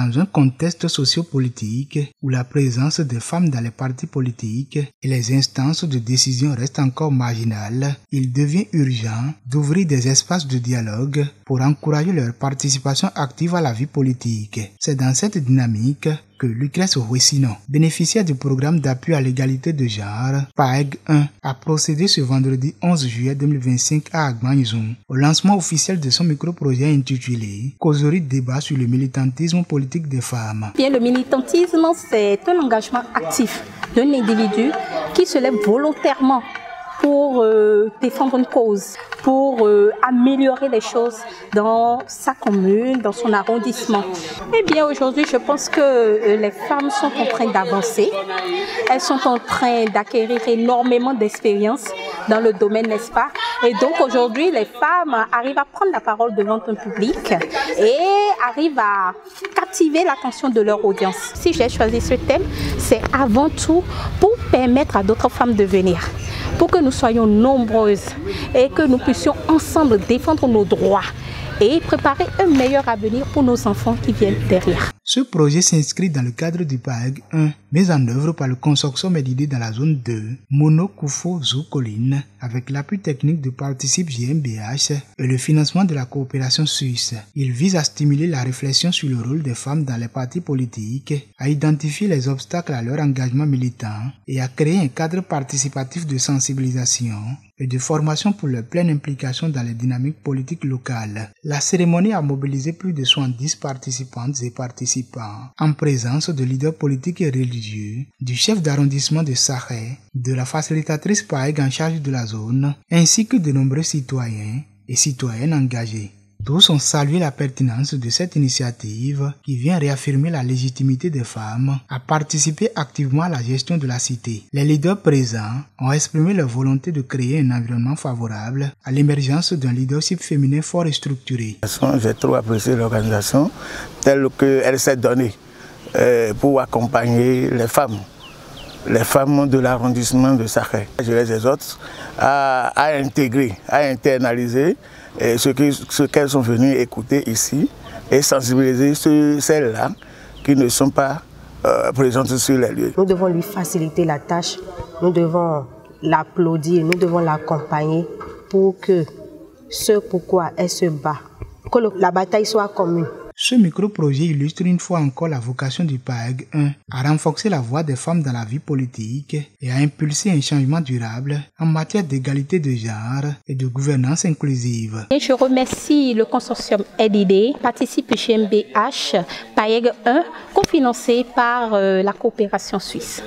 Dans un contexte sociopolitique où la présence des femmes dans les partis politiques et les instances de décision reste encore marginale, il devient urgent d'ouvrir des espaces de dialogue pour encourager leur participation active à la vie politique. C'est dans cette dynamique que Lucrèce Ouessino, bénéficiaire du programme d'appui à l'égalité de genre, PAEG 1, a procédé ce vendredi 11 juillet 2025 à Agbanizum au lancement officiel de son micro-projet intitulé Causerie débat sur le militantisme politique des femmes. Bien, le militantisme, c'est un engagement actif d'un individu qui se lève volontairement pour défendre une cause, pour améliorer les choses dans sa commune, dans son arrondissement. Eh bien, aujourd'hui, je pense que les femmes sont en train d'avancer. Elles sont en train d'acquérir énormément d'expérience dans le domaine, n'est-ce pas? Et donc, aujourd'hui, les femmes arrivent à prendre la parole devant un public et arrivent à captiver l'attention de leur audience. Si j'ai choisi ce thème, c'est avant tout pour permettre à d'autres femmes de venir, pour que nous soyons nombreuses et que nous puissions ensemble défendre nos droits et préparer un meilleur avenir pour nos enfants qui viennent derrière. Ce projet s'inscrit dans le cadre du PAEG 1, mis en œuvre par le consortium d'idées dans la zone 2, Monokufo Zoukoline, avec l'appui technique de Participe GmbH et le financement de la coopération suisse. Il vise à stimuler la réflexion sur le rôle des femmes dans les partis politiques, à identifier les obstacles à leur engagement militant et à créer un cadre participatif de sensibilisation et de formation pour leur pleine implication dans les dynamiques politiques locales. La cérémonie a mobilisé plus de 70 participantes et participants en présence de leaders politiques et religieux, du chef d'arrondissement de Sahel, de la facilitatrice PAEG en charge de la zone, ainsi que de nombreux citoyens et citoyennes engagés. Tous ont salué la pertinence de cette initiative qui vient réaffirmer la légitimité des femmes à participer activement à la gestion de la cité. Les leaders présents ont exprimé leur volonté de créer un environnement favorable à l'émergence d'un leadership féminin fort et structuré. J'ai trop apprécié l'organisation telle qu'elle s'est donnée pour accompagner les femmes de l'arrondissement de Sahel. Je les exhorte à intégrer, à internaliser ce qu'elles sont venues écouter ici et sensibiliser celles-là qui ne sont pas présentes sur les lieux. Nous devons lui faciliter la tâche, nous devons l'applaudir, nous devons l'accompagner pour que ce pourquoi elle se bat, que la bataille soit commune. Ce micro-projet illustre une fois encore la vocation du PAEG 1 à renforcer la voix des femmes dans la vie politique et à impulser un changement durable en matière d'égalité de genre et de gouvernance inclusive. Et je remercie le consortium LID, Participe GmbH, PAEG 1, cofinancé par la coopération suisse.